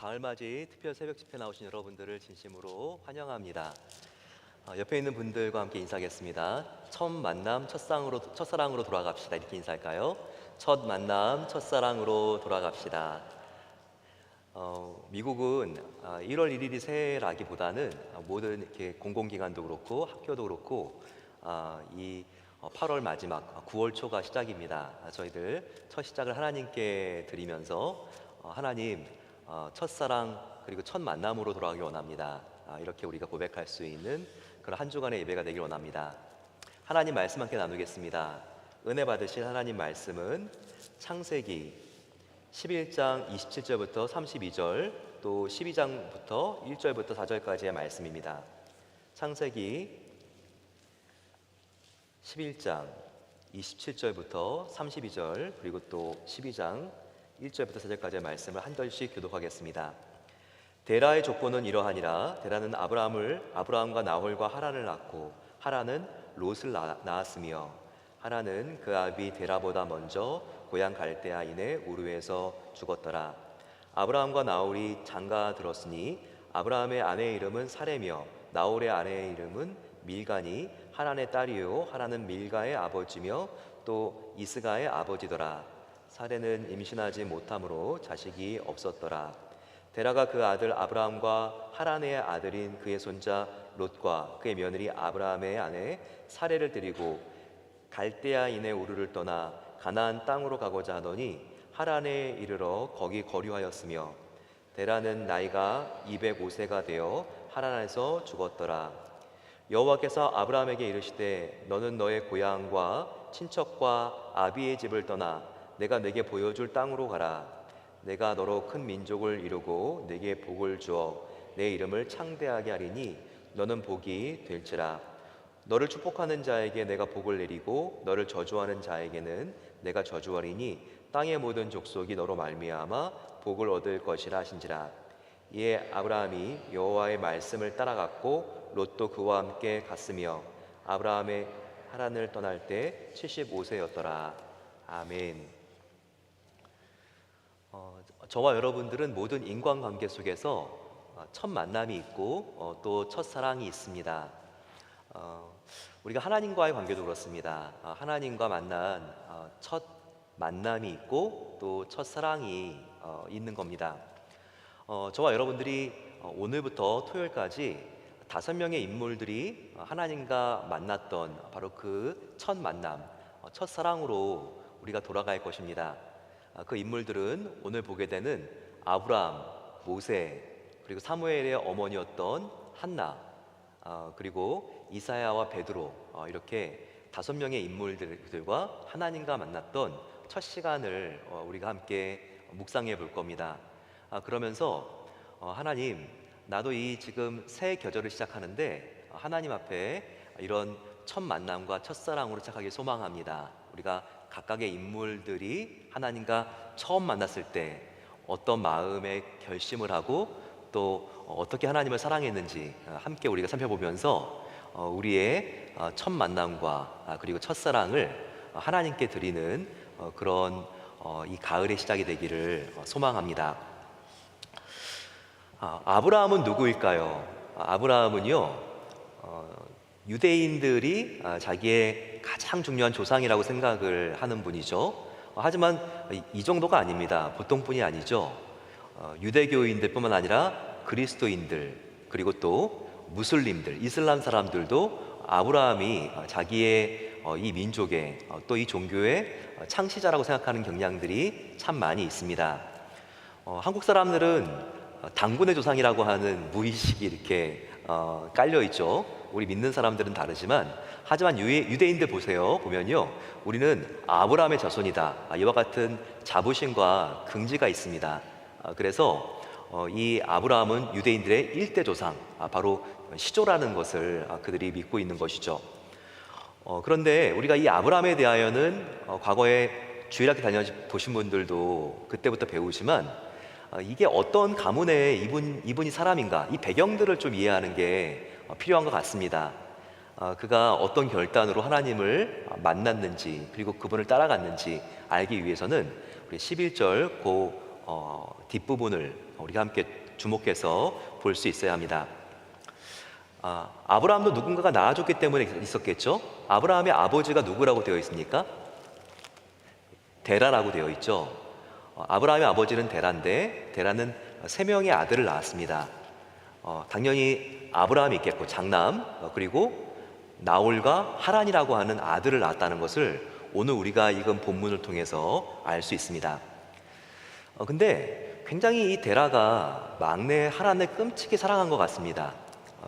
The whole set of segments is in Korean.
가을맞이 특별 새벽 집회 나오신 여러분들을 진심으로 환영합니다. 옆에 있는 분들과 함께 인사하겠습니다. 첫 만남, 첫사랑으로 돌아갑시다. 이렇게 인사할까요? 첫 만남, 첫사랑으로 돌아갑시다. 미국은 1월 1일이 새해라기보다는 모든 이렇게 공공기관도 그렇고 학교도 그렇고 이 8월 마지막 9월 초가 시작입니다. 저희들 첫 시작을 하나님께 드리면서 하나님 첫사랑 그리고 첫 만남으로 돌아가길 원합니다. 이렇게 우리가 고백할 수 있는 그런 한 주간의 예배가 되길 원합니다. 하나님 말씀 함께 나누겠습니다. 은혜 받으실 하나님 말씀은 창세기 11장 27절부터 32절 또 12장부터 1절부터 4절까지의 말씀입니다. 창세기 11장 27절부터 32절 그리고 또 12장 1절부터 4절까지의 말씀을 한 절씩 교독하겠습니다. 데라의 족보는 이러하니라. 데라는 아브라함과 나홀과 하란을 낳고 하란은 롯을 낳았으며 하란은 그 아비 데라보다 먼저 고향 갈대아인의 우르에서 죽었더라. 아브라함과 나홀이 장가 들었으니 아브라함의 아내의 이름은 사레며 나홀의 아내의 이름은 밀가니 하란의 딸이요 하란은 밀가의 아버지며 또 이스가의 아버지더라. 사레는 임신하지 못함으로 자식이 없었더라. 데라가 그 아들 아브라함과 하란의 아들인 그의 손자 롯과 그의 며느리 아브라함의 아내 사레를 데리고 갈대아인의 우르를 떠나 가나안 땅으로 가고자 하더니 하란에 이르러 거기 거류하였으며 데라는 나이가 205세가 되어 하란에서 죽었더라. 여호와께서 아브라함에게 이르시되 너는 너의 고향과 친척과 아비의 집을 떠나 내가 내게 보여줄 땅으로 가라. 내가 너로 큰 민족을 이루고 내게 복을 주어 내 이름을 창대하게 하리니 너는 복이 될지라. 너를 축복하는 자에게 내가 복을 내리고 너를 저주하는 자에게는 내가 저주하리니 땅의 모든 족속이 너로 말미암아 복을 얻을 것이라 하신지라. 이에 아브라함이 여호와의 말씀을 따라갔고 롯도 그와 함께 갔으며 아브라함의 하란을 떠날 때 75세였더라. 아멘. 저와 여러분들은 모든 인간관계 속에서 첫 만남이 있고 또 첫사랑이 있습니다. 우리가 하나님과의 관계도 그렇습니다. 하나님과 만난 첫 만남이 있고 또 첫사랑이 있는 겁니다. 저와 여러분들이 오늘부터 토요일까지 5명의 인물들이 하나님과 만났던 바로 그 첫 만남, 첫사랑으로 우리가 돌아갈 것입니다. 그 인물들은 오늘 보게 되는 아브라함, 모세, 그리고 사무엘의 어머니였던 한나, 그리고 이사야와 베드로, 이렇게 5명의 인물들과 하나님과 만났던 첫 시간을 우리가 함께 묵상해 볼 겁니다. 그러면서 하나님, 나도 이 지금 새 계절을 시작하는데 하나님 앞에 이런 첫 만남과 첫사랑으로 시작하길 소망합니다. 우리가 각각의 인물들이 하나님과 처음 만났을 때 어떤 마음의 결심을 하고 또 어떻게 하나님을 사랑했는지 함께 우리가 살펴보면서 우리의 첫 만남과 그리고 첫사랑을 하나님께 드리는 그런 이 가을의 시작이 되기를 소망합니다. 아브라함은 누구일까요? 아브라함은요, 유대인들이 자기의 가장 중요한 조상이라고 생각을 하는 분이죠. 하지만 이 정도가 아닙니다. 보통 분이 아니죠. 유대교인들뿐만 아니라 그리스도인들 그리고 또 무슬림들, 이슬람 사람들도 아브라함이 자기의 이 민족의 또 이 종교의 창시자라고 생각하는 경향들이 참 많이 있습니다. 한국 사람들은 당군의 조상이라고 하는 무의식이 이렇게 깔려 있죠. 우리 믿는 사람들은 다르지만 하지만 유대인들 보면요, 우리는 아브라함의 자손이다, 이와 같은 자부심과 긍지가 있습니다. 그래서 이 아브라함은 유대인들의 일대 조상, 바로 시조라는 것을 그들이 믿고 있는 것이죠. 그런데 우리가 이 아브라함에 대하여는 과거에 주일학교 다녀보신 분들도 그때부터 배우지만 이게 어떤 가문의 이분이 사람인가, 이 배경들을 좀 이해하는 게 필요한 것 같습니다. 그가 어떤 결단으로 하나님을 만났는지 그리고 그분을 따라갔는지 알기 위해서는 우리 11절 뒷부분을 우리가 함께 주목해서 볼 수 있어야 합니다. 아브라함도 누군가가 낳아줬기 때문에 있었겠죠. 아브라함의 아버지가 누구라고 되어 있습니까? 데라라고 되어 있죠. 아브라함의 아버지는 데라인데 데라는 세 명의 아들을 낳았습니다. 당연히 아브라함이 있겠고 장남, 그리고 나홀과 하란이라고 하는 아들을 낳았다는 것을 오늘 우리가 읽은 본문을 통해서 알 수 있습니다. 근데 굉장히 이 데라가 막내 하란을 끔찍이 사랑한 것 같습니다.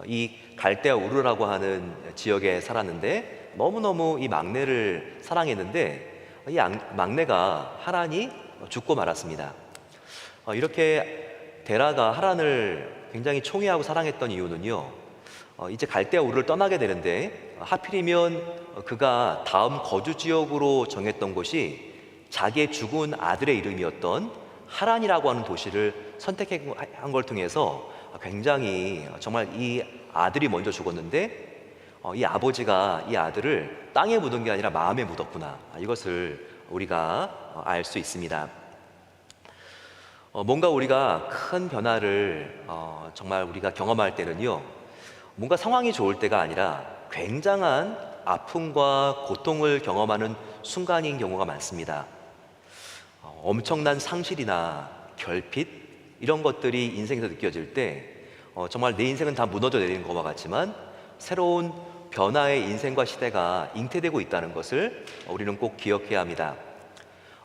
이 갈대아 우르라고 하는 지역에 살았는데 너무너무 이 막내를 사랑했는데 이 막내가 하란이 죽고 말았습니다. 이렇게 데라가 하란을 굉장히 총애하고 사랑했던 이유는요, 이제 갈대아 우르를 떠나게 되는데 하필이면 그가 다음 거주 지역으로 정했던 곳이 자기의 죽은 아들의 이름이었던 하란이라고 하는 도시를 선택한 걸 통해서 굉장히 정말 이 아들이 먼저 죽었는데 이 아버지가 이 아들을 땅에 묻은 게 아니라 마음에 묻었구나, 이것을 우리가 알 수 있습니다. 뭔가 우리가 큰 변화를 정말 우리가 경험할 때는요, 뭔가 상황이 좋을 때가 아니라 굉장한 아픔과 고통을 경험하는 순간인 경우가 많습니다. 엄청난 상실이나 결핍, 이런 것들이 인생에서 느껴질 때 정말 내 인생은 다 무너져 내리는 것과 같지만 새로운 변화의 인생과 시대가 잉태되고 있다는 것을 우리는 꼭 기억해야 합니다.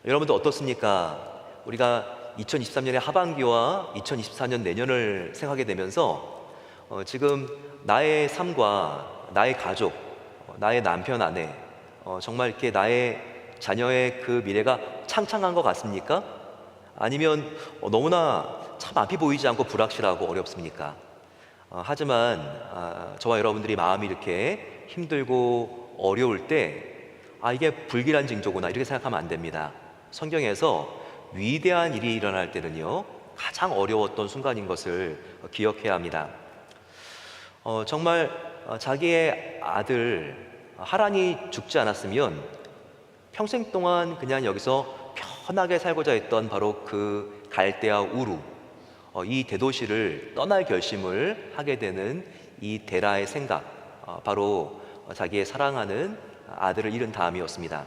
여러분도 어떻습니까? 우리가 2023년의 하반기와 2024년 내년을 생각하게 되면서 지금 나의 삶과 나의 가족, 나의 남편, 아내, 정말 이렇게 나의 자녀의 그 미래가 창창한 것 같습니까? 아니면 너무나 참 앞이 보이지 않고 불확실하고 어렵습니까? 하지만 저와 여러분들이 마음이 이렇게 힘들고 어려울 때 이게 불길한 징조구나, 이렇게 생각하면 안 됩니다. 성경에서 위대한 일이 일어날 때는요, 가장 어려웠던 순간인 것을 기억해야 합니다. 정말 자기의 아들 하란이 죽지 않았으면 평생 동안 그냥 여기서 편하게 살고자 했던 바로 그 갈대아 우루, 이 대도시를 떠날 결심을 하게 되는 이 데라의 생각, 바로 자기의 사랑하는 아들을 잃은 다음이었습니다.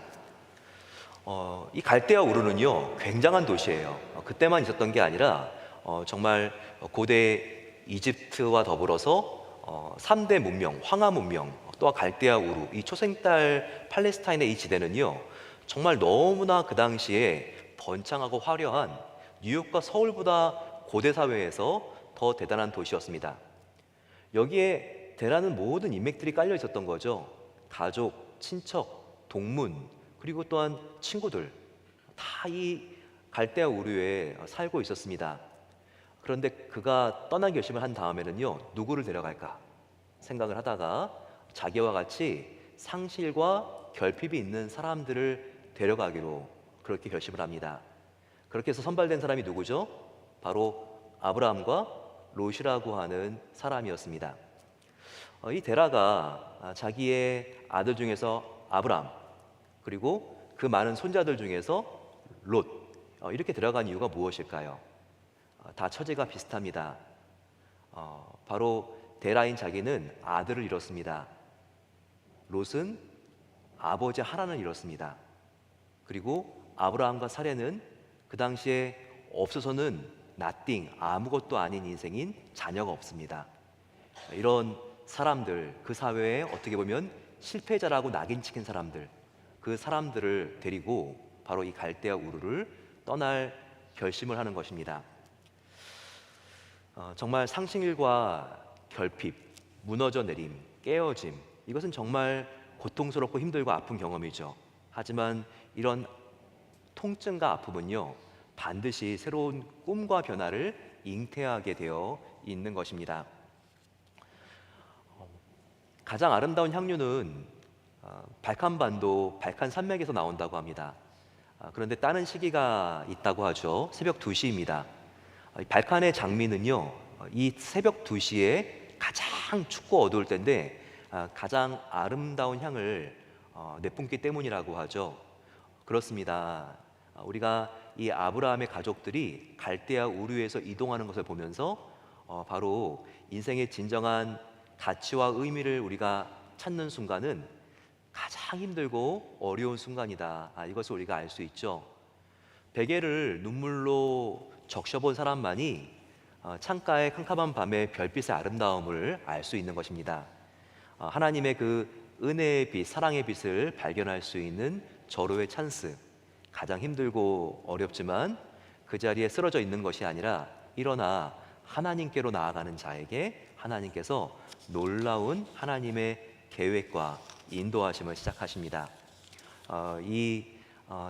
이 갈대아 우르는요, 굉장한 도시예요. 그때만 있었던 게 아니라 정말 고대 이집트와 더불어서 3대 문명, 황하 문명, 또한 갈대아 우르, 이 초생딸 팔레스타인의 이 지대는요, 정말 너무나 그 당시에 번창하고 화려한 뉴욕과 서울보다 고대 사회에서 더 대단한 도시였습니다. 여기에 데라는 모든 인맥들이 깔려 있었던 거죠. 가족, 친척, 동문, 그리고 또한 친구들, 다 이 갈대아 우르에 살고 있었습니다. 그런데 그가 떠날 결심을 한 다음에는요, 누구를 데려갈까 생각을 하다가 자기와 같이 상실과 결핍이 있는 사람들을 데려가기로 그렇게 결심을 합니다. 그렇게 해서 선발된 사람이 누구죠? 바로 아브라함과 롯이라고 하는 사람이었습니다. 이 데라가 자기의 아들 중에서 아브라함, 그리고 그 많은 손자들 중에서 롯, 이렇게 데려간 이유가 무엇일까요? 다 처지가 비슷합니다. 바로 데라인 자기는 아들을 잃었습니다. 롯은 아버지 하란을 잃었습니다. 그리고 아브라함과 사레는 그 당시에 없어서는 nothing, 아무것도 아닌 인생인 자녀가 없습니다. 이런 사람들, 그 사회에 어떻게 보면 실패자라고 낙인 찍힌 사람들, 그 사람들을 데리고 바로 이 갈대아 우르를 떠날 결심을 하는 것입니다. 정말 상실과 결핍, 무너져 내림, 깨어짐, 이것은 정말 고통스럽고 힘들고 아픈 경험이죠. 하지만 이런 통증과 아픔은요, 반드시 새로운 꿈과 변화를 잉태하게 되어 있는 것입니다. 가장 아름다운 향유는 발칸반도 발칸 산맥에서 나온다고 합니다. 그런데 따는 시기가 있다고 하죠. 새벽 2시입니다. 발칸의 장미는요, 이 새벽 2시에 가장 춥고 어두울 때인데 가장 아름다운 향을 내뿜기 때문이라고 하죠. 그렇습니다. 우리가 이 아브라함의 가족들이 갈대아 우르에서 이동하는 것을 보면서 바로 인생의 진정한 가치와 의미를 우리가 찾는 순간은 가장 힘들고 어려운 순간이다. 이것을 우리가 알 수 있죠. 베개를 눈물로 적셔본 사람만이 창가의 캄캄한 밤의 별빛의 아름다움을 알 수 있는 것입니다. 하나님의 그 은혜의 빛, 사랑의 빛을 발견할 수 있는 절호의 찬스, 가장 힘들고 어렵지만 그 자리에 쓰러져 있는 것이 아니라 일어나 하나님께로 나아가는 자에게 하나님께서 놀라운 하나님의 계획과 인도하심을 시작하십니다.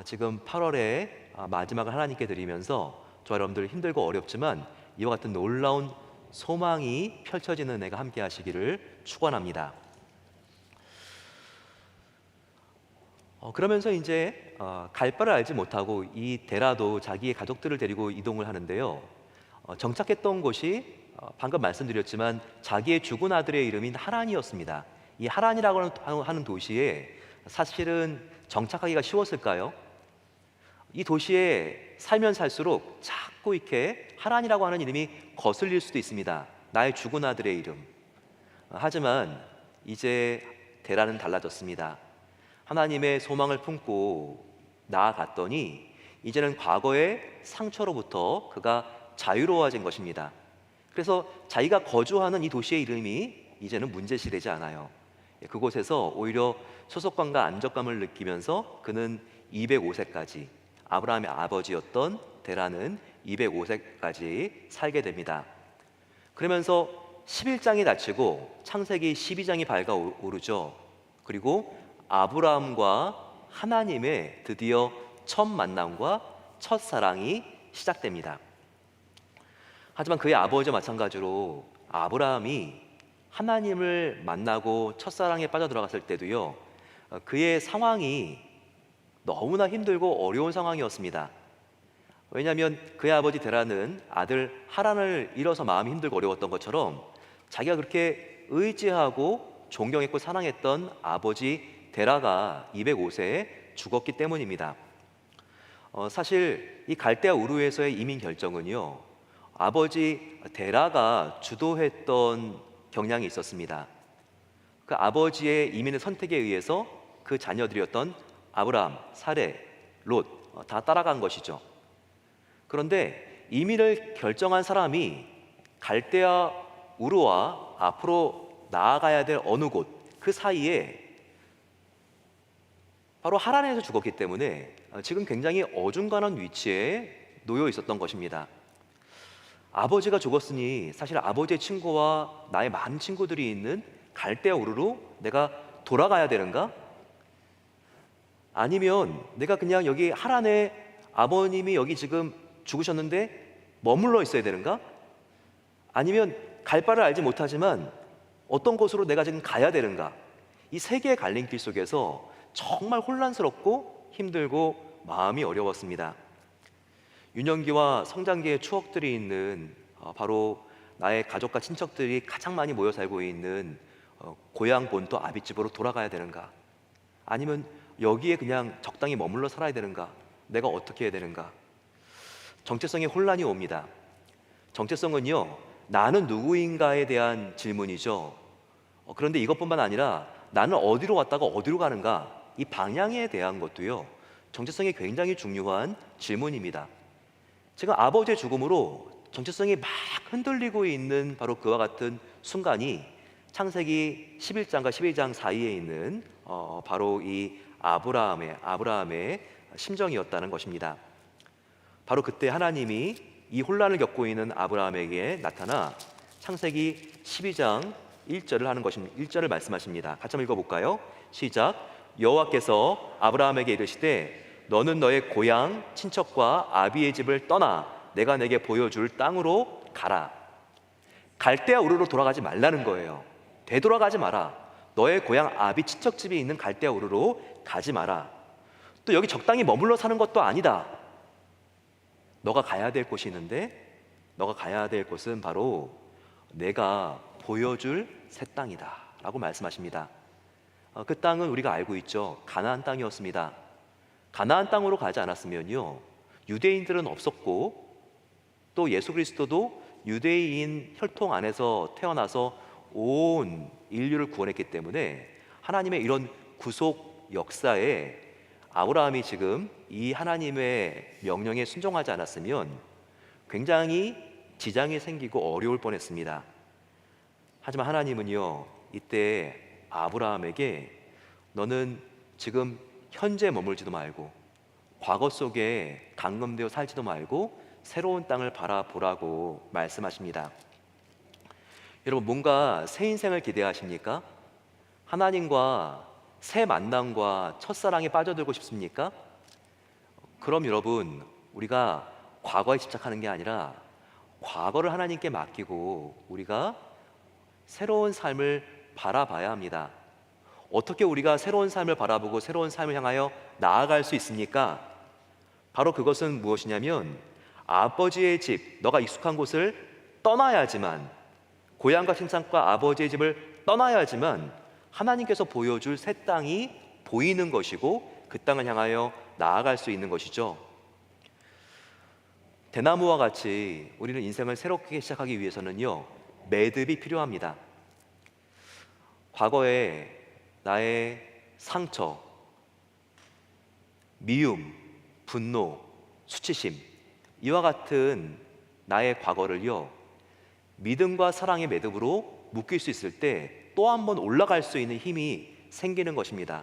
지금 8월의 마지막을 하나님께 드리면서 저 여러분들 힘들고 어렵지만 이와 같은 놀라운 소망이 펼쳐지는 은혜가 함께 하시기를 축원합니다. 그러면서 이제 갈 바를 알지 못하고 이 데라도 자기의 가족들을 데리고 이동을 하는데요. 정착했던 곳이 방금 말씀드렸지만 자기의 죽은 아들의 이름인 하란이었습니다. 이 하란이라고 하는 도시에 사실은 정착하기가 쉬웠을까요? 이 도시에 살면 살수록 자꾸 이렇게 하란이라고 하는 이름이 거슬릴 수도 있습니다. 나의 죽은 아들의 이름. 하지만 이제 데라는 달라졌습니다. 하나님의 소망을 품고 나아갔더니 이제는 과거의 상처로부터 그가 자유로워진 것입니다. 그래서 자기가 거주하는 이 도시의 이름이 이제는 문제시되지 않아요. 그곳에서 오히려 소속감과 안정감을 느끼면서 그는 205세까지, 아브라함의 아버지였던 데라는 205세까지 살게 됩니다. 그러면서 11장이 닫히고 창세기 12장이 밝아오르죠. 그리고 아브라함과 하나님의 드디어 첫 만남과 첫 사랑이 시작됩니다. 하지만 그의 아버지와 마찬가지로 아브라함이 하나님을 만나고 첫사랑에 빠져들어갔을 때도요, 그의 상황이 너무나 힘들고 어려운 상황이었습니다. 왜냐하면 그의 아버지 데라는 아들 하란을 잃어서 마음이 힘들고 어려웠던 것처럼 자기가 그렇게 의지하고 존경했고 사랑했던 아버지 데라가 205세에 죽었기 때문입니다. 사실 이 갈대아 우르에서의 이민 결정은요, 아버지 데라가 주도했던 경향이 있었습니다. 그 아버지의 이민의 선택에 의해서 그 자녀들이었던 아브라함, 사레, 롯 다 따라간 것이죠. 그런데 이민을 결정한 사람이 갈대아 우르와 앞으로 나아가야 될 어느 곳, 그 사이에 바로 하란에서 죽었기 때문에 지금 굉장히 어중간한 위치에 놓여 있었던 것입니다. 아버지가 죽었으니 사실 아버지의 친구와 나의 많은 친구들이 있는 갈대아 우르로 내가 돌아가야 되는가? 아니면 내가 그냥 여기 하란에 아버님이 여기 지금 죽으셨는데 머물러 있어야 되는가? 아니면 갈 바를 알지 못하지만 어떤 곳으로 내가 지금 가야 되는가? 이 세 개의 갈림길 속에서 정말 혼란스럽고 힘들고 마음이 어려웠습니다. 유년기와 성장기의 추억들이 있는 바로 나의 가족과 친척들이 가장 많이 모여 살고 있는 고향 본토 아비집으로 돌아가야 되는가? 아니면 여기에 그냥 적당히 머물러 살아야 되는가? 내가 어떻게 해야 되는가? 정체성의 혼란이 옵니다. 정체성은요, 나는 누구인가에 대한 질문이죠. 그런데 이것뿐만 아니라 나는 어디로 왔다가 어디로 가는가? 이 방향에 대한 것도요, 정체성이 굉장히 중요한 질문입니다. 지금 아버지의 죽음으로 정체성이 막 흔들리고 있는 바로 그와 같은 순간이 창세기 11장과 12장 사이에 있는 바로 이 아브라함의 심정이었다는 것입니다. 바로 그때 하나님이 이 혼란을 겪고 있는 아브라함에게 나타나 창세기 12장 1절을 하는 것입니다. 1절을 말씀하십니다. 같이 한번 읽어볼까요? 시작. 여호와께서 아브라함에게 이르시되 너는 너의 고향 친척과 아비의 집을 떠나 내가 내게 보여줄 땅으로 가라. 갈대아 우르로 돌아가지 말라는 거예요. 되돌아가지 마라. 너의 고향 아비 친척집이 있는 갈대아 우르로 가지 마라. 또 여기 적당히 머물러 사는 것도 아니다. 너가 가야 될 곳이 있는데 너가 가야 될 곳은 바로 내가 보여줄 새 땅이다 라고 말씀하십니다. 그 땅은 우리가 알고 있죠. 가나안 땅이었습니다. 가나안 땅으로 가지 않았으면요, 유대인들은 없었고 또 예수 그리스도도 유대인 혈통 안에서 태어나서 온 인류를 구원했기 때문에 하나님의 이런 구속 역사에 아브라함이 지금 이 하나님의 명령에 순종하지 않았으면 굉장히 지장이 생기고 어려울 뻔했습니다. 하지만 하나님은요, 이때 아브라함에게 너는 지금 현재 머물지도 말고 과거 속에 감금되어 살지도 말고 새로운 땅을 바라보라고 말씀하십니다. 여러분, 뭔가 새 인생을 기대하십니까? 하나님과 새 만남과 첫사랑에 빠져들고 싶습니까? 그럼 여러분, 우리가 과거에 집착하는 게 아니라 과거를 하나님께 맡기고 우리가 새로운 삶을 바라봐야 합니다. 어떻게 우리가 새로운 삶을 바라보고 새로운 삶을 향하여 나아갈 수 있습니까? 바로 그것은 무엇이냐면 아버지의 집, 너가 익숙한 곳을 떠나야지만, 고향과 친척과 아버지의 집을 떠나야지만 하나님께서 보여줄 새 땅이 보이는 것이고 그 땅을 향하여 나아갈 수 있는 것이죠. 대나무와 같이 우리는 인생을 새롭게 시작하기 위해서는요, 매듭이 필요합니다. 과거에 나의 상처, 미움, 분노, 수치심, 이와 같은 나의 과거를요, 믿음과 사랑의 매듭으로 묶일 수 있을 때 또 한 번 올라갈 수 있는 힘이 생기는 것입니다.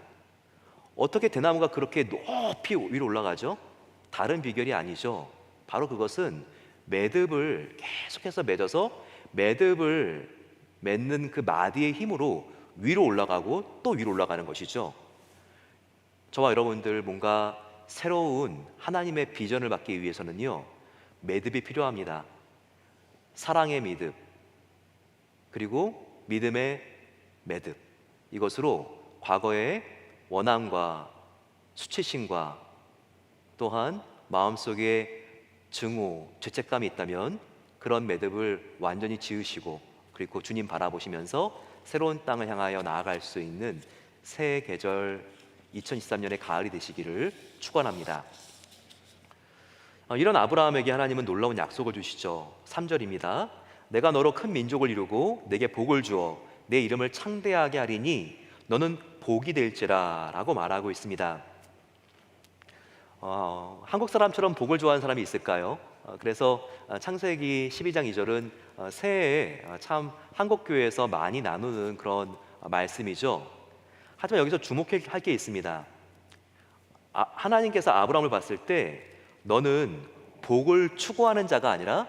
어떻게 대나무가 그렇게 높이 위로 올라가죠? 다른 비결이 아니죠. 바로 그것은 매듭을 계속해서 맺어서 매듭을 맺는 그 마디의 힘으로 위로 올라가고 또 위로 올라가는 것이죠. 저와 여러분들 뭔가 새로운 하나님의 비전을 받기 위해서는요, 매듭이 필요합니다. 사랑의 믿음, 그리고 믿음의 매듭, 이것으로 과거의 원함과 수치심과 또한 마음속에 증오, 죄책감이 있다면 그런 매듭을 완전히 지으시고 그리고 주님 바라보시면서 새로운 땅을 향하여 나아갈 수 있는 새 계절 2023년의 가을이 되시기를 축원합니다. 이런 아브라함에게 하나님은 놀라운 약속을 주시죠. 3절입니다. 내가 너로 큰 민족을 이루고 내게 복을 주어 내 이름을 창대하게 하리니 너는 복이 될지라 라고 말하고 있습니다. 한국 사람처럼 복을 좋아하는 사람이 있을까요? 그래서 창세기 12장 2절은 새해에 참 한국교회에서 많이 나누는 그런 말씀이죠. 하지만 여기서 주목할 게 있습니다. 하나님께서 아브라함을 봤을 때 너는 복을 추구하는 자가 아니라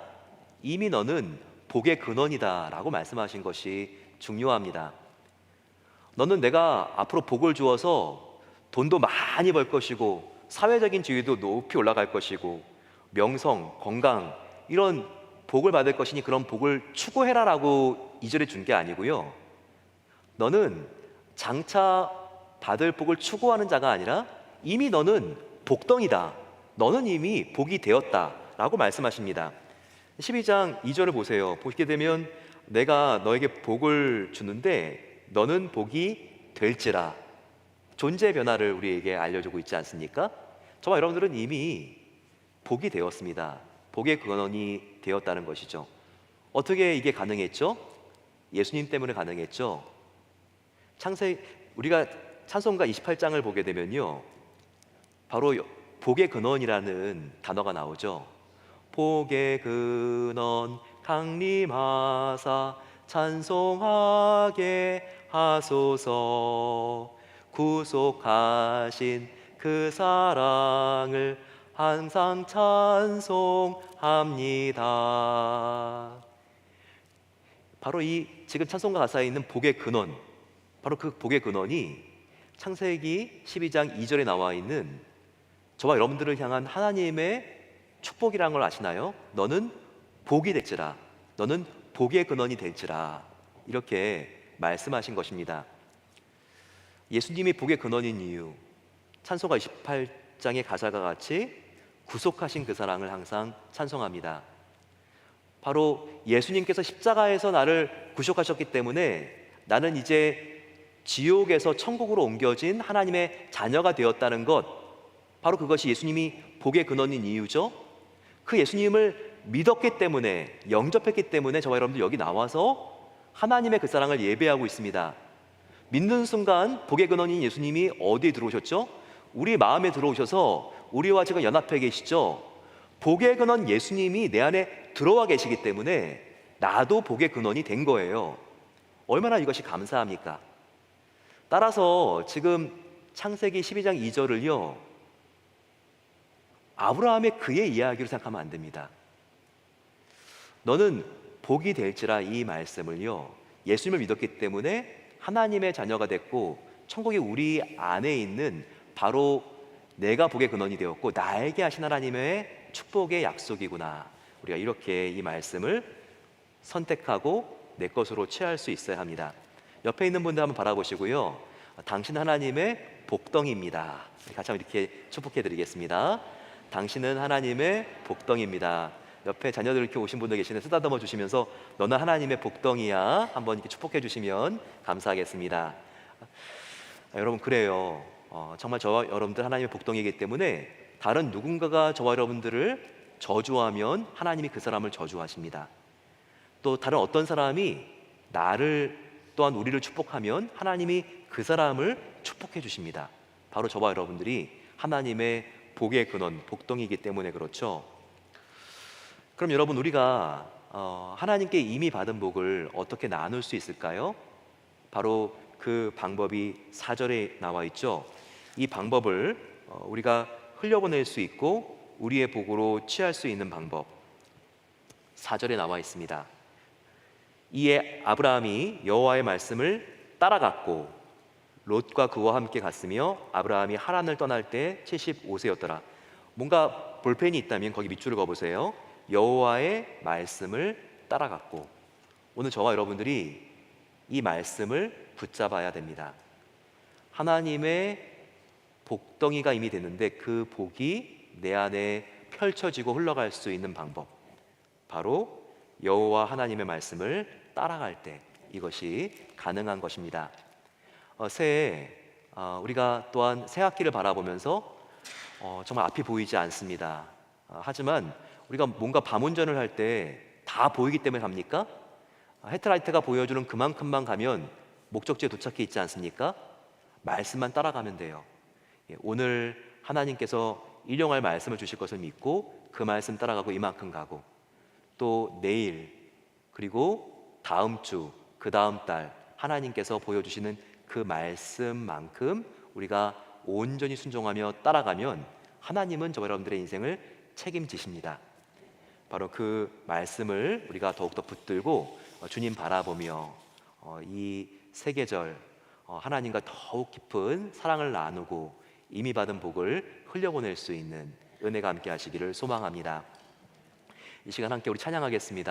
이미 너는 복의 근원이다 라고 말씀하신 것이 중요합니다. 너는 내가 앞으로 복을 주어서 돈도 많이 벌 것이고 사회적인 지위도 높이 올라갈 것이고 명성, 건강 이런 복을 받을 것이니 그런 복을 추구해라 라고 2절에 준 게 아니고요, 너는 장차 받을 복을 추구하는 자가 아니라 이미 너는 복덩이다, 너는 이미 복이 되었다 라고 말씀하십니다. 12장 2절을 보세요. 보시게 되면 내가 너에게 복을 주는데 너는 복이 될지라, 존재 변화를 우리에게 알려주고 있지 않습니까? 저와 여러분들은 이미 복이 되었습니다. 복의 근원이 되었다는 것이죠. 어떻게 이게 가능했죠? 예수님 때문에 가능했죠. 우리가 찬송가 28장을 보게 되면요, 바로 복의 근원이라는 단어가 나오죠. 복의 근원 강림하사 찬송하게 하소서, 구속하신 그 사랑을 항상 찬송합니다. 바로 이 지금 찬송가 가사에 있는 복의 근원, 바로 그 복의 근원이 창세기 12장 2절에 나와 있는 저와 여러분들을 향한 하나님의 축복이라는 걸 아시나요? 너는 복이 될지라, 너는 복의 근원이 될지라, 이렇게 말씀하신 것입니다. 예수님이 복의 근원인 이유, 찬송가 28장의 가사가 같이 구속하신 그 사랑을 항상 찬송합니다. 바로 예수님께서 십자가에서 나를 구속하셨기 때문에 나는 이제 지옥에서 천국으로 옮겨진 하나님의 자녀가 되었다는 것, 바로 그것이 예수님이 복의 근원인 이유죠. 그 예수님을 믿었기 때문에, 영접했기 때문에 저와 여러분들 여기 나와서 하나님의 그 사랑을 예배하고 있습니다. 믿는 순간 복의 근원인 예수님이 어디에 들어오셨죠? 우리 마음에 들어오셔서 우리와 지금 연합해 계시죠. 복의 근원 예수님이 내 안에 들어와 계시기 때문에 나도 복의 근원이 된 거예요. 얼마나 이것이 감사합니까? 따라서 지금 창세기 12장 2절을요, 아브라함의 그의 이야기로 생각하면 안 됩니다. 너는 복이 될지라, 이 말씀을요, 예수님을 믿었기 때문에 하나님의 자녀가 됐고 천국이 우리 안에 있는 바로 내가 복의 근원이 되었고 나에게 하신 하나님의 축복의 약속이구나, 우리가 이렇게 이 말씀을 선택하고 내 것으로 취할 수 있어야 합니다. 옆에 있는 분들 한번 바라보시고요, 당신 하나님의 복덩이입니다. 같이 한번 이렇게 축복해 드리겠습니다. 당신은 하나님의 복덩이입니다. 옆에 자녀들 이렇게 오신 분들 계시는데 쓰다듬어 주시면서 너는 하나님의 복덩이야, 한번 이렇게 축복해 주시면 감사하겠습니다. 여러분, 그래요. 정말 저와 여러분들 하나님의 복덩이이기 때문에 다른 누군가가 저와 여러분들을 저주하면 하나님이 그 사람을 저주하십니다. 또 다른 어떤 사람이 나를 또한 우리를 축복하면 하나님이 그 사람을 축복해 주십니다. 바로 저와 여러분들이 하나님의 복의 근원, 복덩이이기 때문에 그렇죠. 그럼 여러분, 우리가 하나님께 이미 받은 복을 어떻게 나눌 수 있을까요? 바로 그 방법이 4절에 나와 있죠. 이 방법을 우리가 흘려보낼 수 있고 우리의 복으로 취할 수 있는 방법, 4절에 나와 있습니다. 이에 아브라함이 여호와의 말씀을 따라갔고 롯과 그와 함께 갔으며 아브라함이 하란을 떠날 때 75세였더라. 뭔가 볼펜이 있다면 거기 밑줄을 그어보세요. 여호와의 말씀을 따라갔고. 오늘 저와 여러분들이 이 말씀을 붙잡아야 됩니다. 하나님의 복덩이가 이미 됐는데 그 복이 내 안에 펼쳐지고 흘러갈 수 있는 방법, 바로 여호와 하나님의 말씀을 따라갈 때 이것이 가능한 것입니다. 새해 우리가 또한 새학기를 바라보면서 정말 앞이 보이지 않습니다. 하지만 우리가 뭔가 밤운전을 할 때 다 보이기 때문에 갑니까? 헤드라이트가 보여주는 그만큼만 가면 목적지에 도착해 있지 않습니까? 말씀만 따라가면 돼요. 오늘 하나님께서 일용할 말씀을 주실 것을 믿고 그 말씀 따라가고 이만큼 가고, 또 내일, 그리고 다음 주, 그 다음 달 하나님께서 보여주시는 그 말씀만큼 우리가 온전히 순종하며 따라가면 하나님은 저와 여러분들의 인생을 책임지십니다. 바로 그 말씀을 우리가 더욱더 붙들고 주님 바라보며 이 세계절 하나님과 더욱 깊은 사랑을 나누고 이미 받은 복을 흘려보낼 수 있는 은혜가 함께 하시기를 소망합니다. 이 시간 함께 우리 찬양하겠습니다.